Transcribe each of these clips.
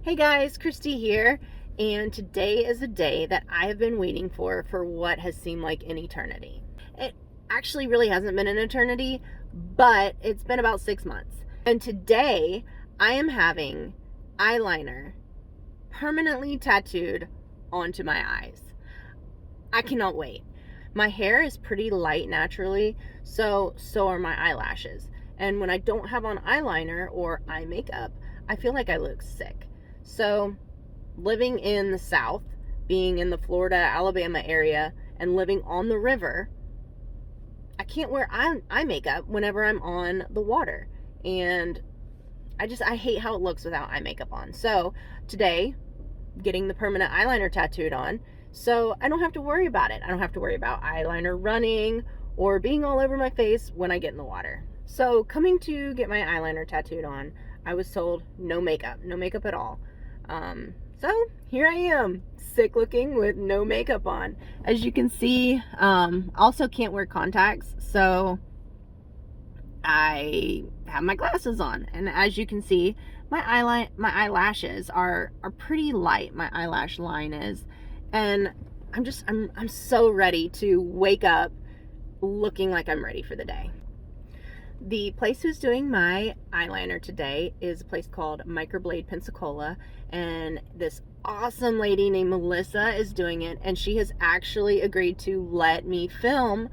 Hey guys, Christy here, and today is a day that I have been waiting for what has seemed like an eternity. It actually really hasn't been an eternity, but it's been about 6 months. And today I am having eyeliner permanently tattooed onto my eyes. I cannot wait. My hair is pretty light naturally, so are my eyelashes. And when I don't have on eyeliner or eye makeup, I feel like I look sick. So, living in the South, being in the Florida, Alabama area, and living on the river, I can't wear eye makeup whenever I'm on the water. And I hate how it looks without eye makeup on. So, today, getting the permanent eyeliner tattooed on, so I don't have to worry about it. I don't have to worry about eyeliner running or being all over my face when I get in the water. So, coming to get my eyeliner tattooed on, I was told no makeup at all. So here I am, sick looking with no makeup on. As you can see, also can't wear contacts, so I have my glasses on. And as you can see, my eyelashes are pretty light. My eyelash line is, and I'm so ready to wake up looking like I'm ready for the day. The place who's doing my eyeliner today is a place called Microblade Pensacola, and this awesome lady named Melissa is doing it, and she has actually agreed to let me film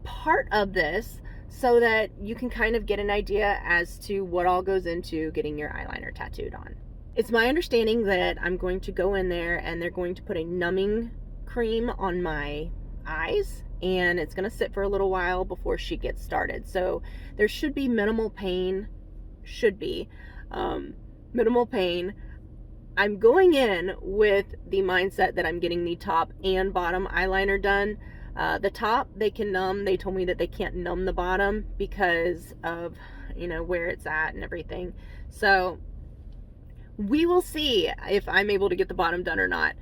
part of this so that you can kind of get an idea as to what all goes into getting your eyeliner tattooed on. It's my understanding that I'm going to go in there and they're going to put a numbing cream on my eyes, and it's going to sit for a little while before she gets started. So there should be minimal pain. Minimal pain. I'm going in with the mindset that I'm getting the top and bottom eyeliner done. The top they can numb. They told me that they can't numb the bottom because of where it's at and everything. So we will see if I'm able to get the bottom done or not.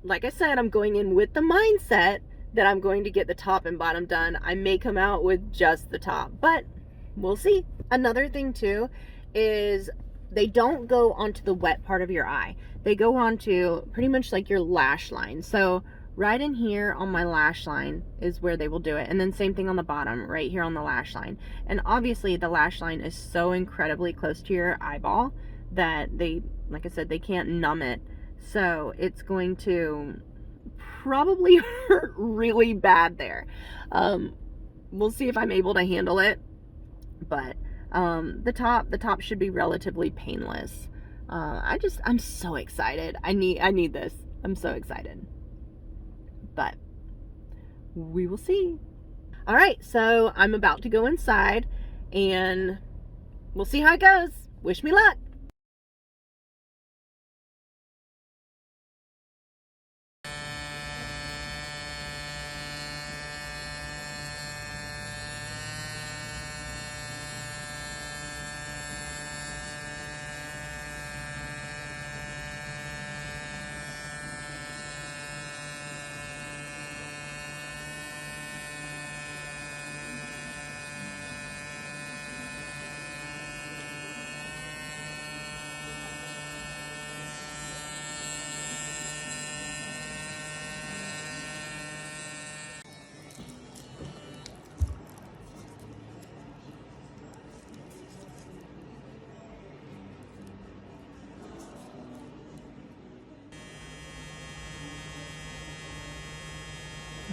Like I said, I'm going in with the mindset that I'm going to get the top and bottom done. I may come out with just the top, but we'll see. Another thing too is they don't go onto the wet part of your eye. They go onto pretty much like your lash line. So right in here on my lash line is where they will do it. And then same thing on the bottom, right here on the lash line. And obviously the lash line is so incredibly close to your eyeball that they, like I said, they can't numb it. So it's going to probably hurt really bad there. We'll see if I'm able to handle it, but the top should be relatively painless. I'm so excited. I need this. I'm so excited, but we will see. All right, so I'm about to go inside and we'll see how it goes. Wish me luck.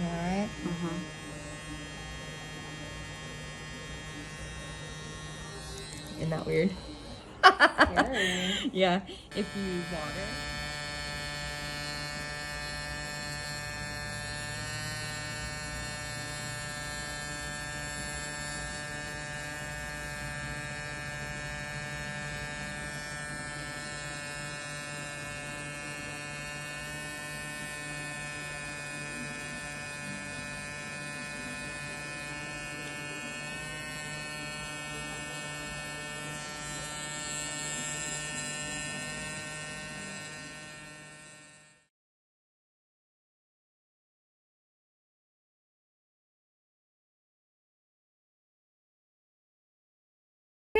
All right. Isn't that weird? Yeah. If you use water.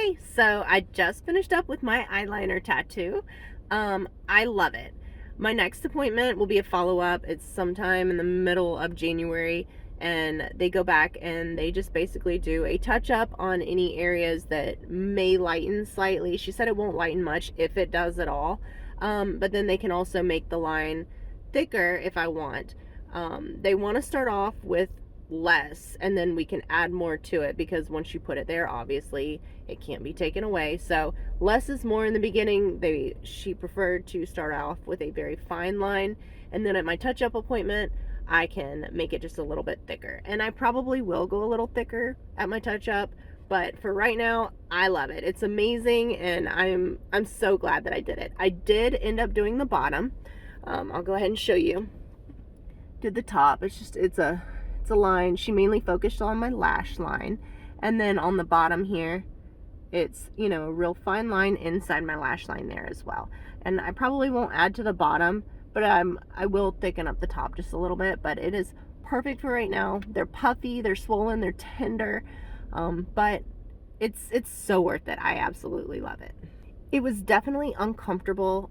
Okay, so I just finished up with my eyeliner tattoo. I love it. My next appointment will be a follow-up. It's sometime in the middle of January, and they go back and they just basically do a touch-up on any areas that may lighten slightly. She said it won't lighten much, if it does at all. But then they can also make the line thicker if I want. They want to start off with less, and then we can add more to it, because once you put it there, obviously it can't be taken away. So less is more in the beginning. She preferred to start off with a very fine line, and then at my touch-up appointment I can make it just a little bit thicker, and I probably will go a little thicker at my touch-up, but for right now I love it. It's amazing, and I'm so glad that I did it. I did end up doing the bottom. I'll go ahead and show you. Did the top. It's a line. She mainly focused on my lash line, and then on the bottom here it's, you know, a real fine line inside my lash line there as well. And I probably won't add to the bottom, but I will thicken up the top just a little bit. But it is perfect for right now. They're puffy, they're swollen, they're tender, but it's so worth it. I absolutely love it. It was definitely uncomfortable.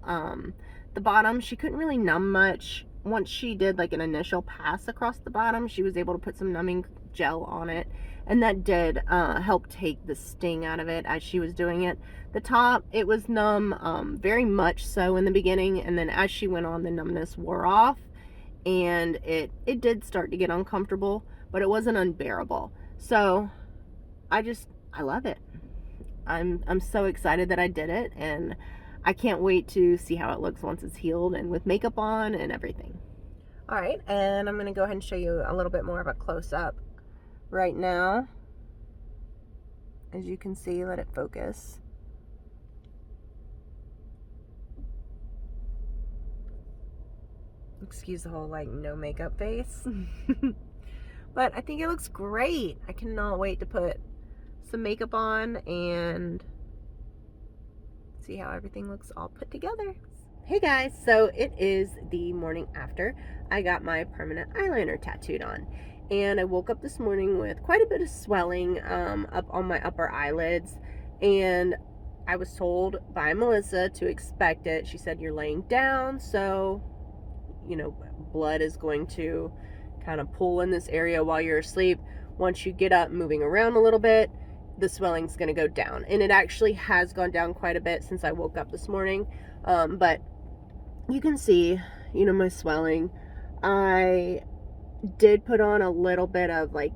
The bottom, she couldn't really numb much. Once she did like an initial pass across the bottom, she was able to put some numbing gel on it, and that did help take the sting out of it as she was doing it. The top, it was numb, very much so in the beginning, and then as she went on, the numbness wore off, and it did start to get uncomfortable, but it wasn't unbearable. So I love it. I'm so excited that I did it, and I can't wait to see how it looks once it's healed and with makeup on and everything. All right, and I'm going to go ahead and show you a little bit more of a close-up right now. As you can see, let it focus. Excuse the whole like no makeup face. But I think it looks great. I cannot wait to put some makeup on and see how everything looks all put together. Hey guys, so it is the morning after I got my permanent eyeliner tattooed on, and I woke up this morning with quite a bit of swelling up on my upper eyelids, and I was told by Melissa to expect it. She said, you're laying down, so you know, blood is going to kind of pool in this area while you're asleep. Once you get up moving around a little bit, the swelling's going to go down, and it actually has gone down quite a bit since I woke up this morning. But you can see, you know, my swelling. I did put on a little bit of like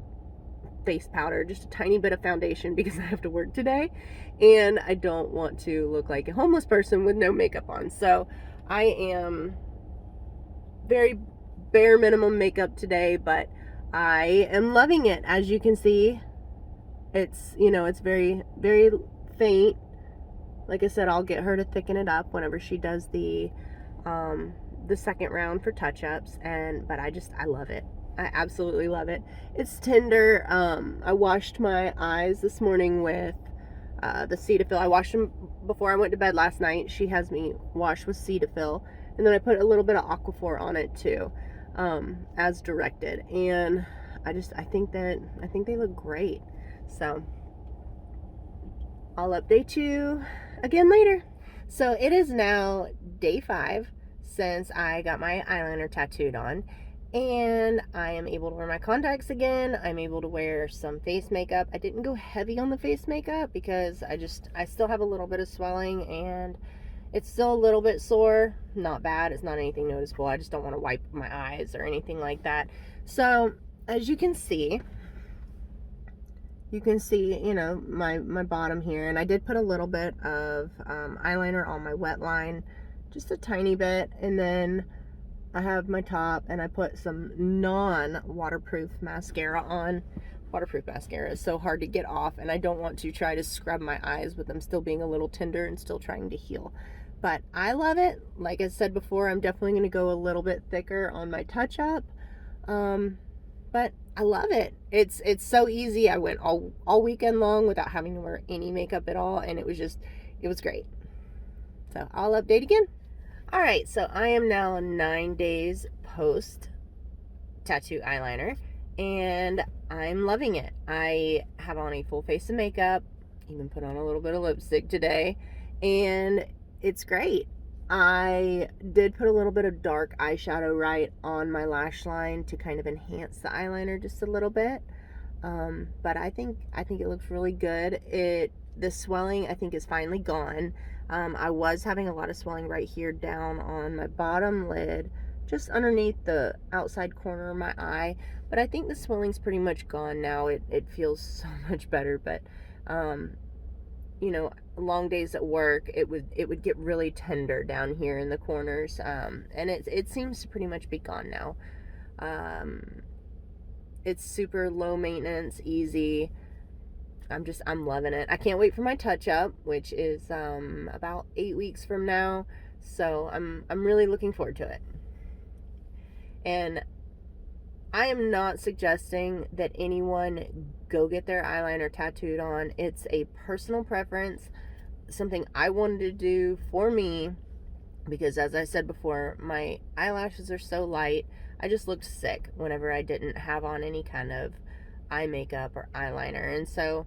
face powder, just a tiny bit of foundation, because I have to work today and I don't want to look like a homeless person with no makeup on. So I am very bare minimum makeup today, but I am loving it. As you can see, it's, you know, it's very, very faint. Like I said, I'll get her to thicken it up whenever she does the second round for touch-ups, but I love it. I absolutely love it. It's tender. I washed my eyes this morning with the Cetaphil. I washed them before I went to bed last night. She has me wash with Cetaphil, and then I put a little bit of Aquaphor on it too, as directed. And I think they look great. So I'll update you again later. So it is now day 5 since I got my eyeliner tattooed on, and I am able to wear my contacts again. I'm able to wear some face makeup. I didn't go heavy on the face makeup because I still have a little bit of swelling, and it's still a little bit sore. Not bad. It's not anything noticeable. I just don't want to wipe my eyes or anything like that. So as you can see, you know, my bottom here, and I did put a little bit of eyeliner on my wet line, just a tiny bit, and then I have my top, and I put some non-waterproof mascara on. Waterproof mascara is so hard to get off, and I don't want to try to scrub my eyes with them still being a little tender and still trying to heal. But I love it. Like I said before, I'm definitely going to go a little bit thicker on my touch-up. But I love it. It's so easy. I went all weekend long without having to wear any makeup at all, and it was great. So I'll update again. All right, so I am now 9 days post tattoo eyeliner, and I'm loving it. I have on a full face of makeup. Even put on a little bit of lipstick today, and it's great. I did put a little bit of dark eyeshadow right on my lash line to kind of enhance the eyeliner just a little bit. But I think it looks really good. The swelling I think is finally gone. I was having a lot of swelling right here down on my bottom lid, just underneath the outside corner of my eye. But I think the swelling's pretty much gone now. It feels so much better. But you know, long days at work, it would get really tender down here in the corners, and it seems to pretty much be gone now. It's super low maintenance, easy. I'm loving it. I can't wait for my touch up, which is about 8 weeks from now. So I'm really looking forward to it. And I am not suggesting that anyone go get their eyeliner tattooed on. It's a personal preference, something I wanted to do for me, because as I said before, my eyelashes are so light. I just looked sick whenever I didn't have on any kind of eye makeup or eyeliner. And so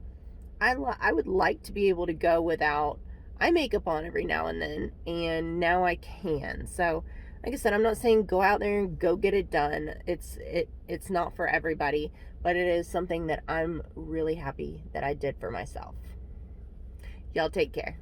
I would like to be able to go without eye makeup on every now and then, and now I can. So like I said, I'm not saying go out there and go get it done. It's not for everybody, but it is something that I'm really happy that I did for myself. Y'all take care.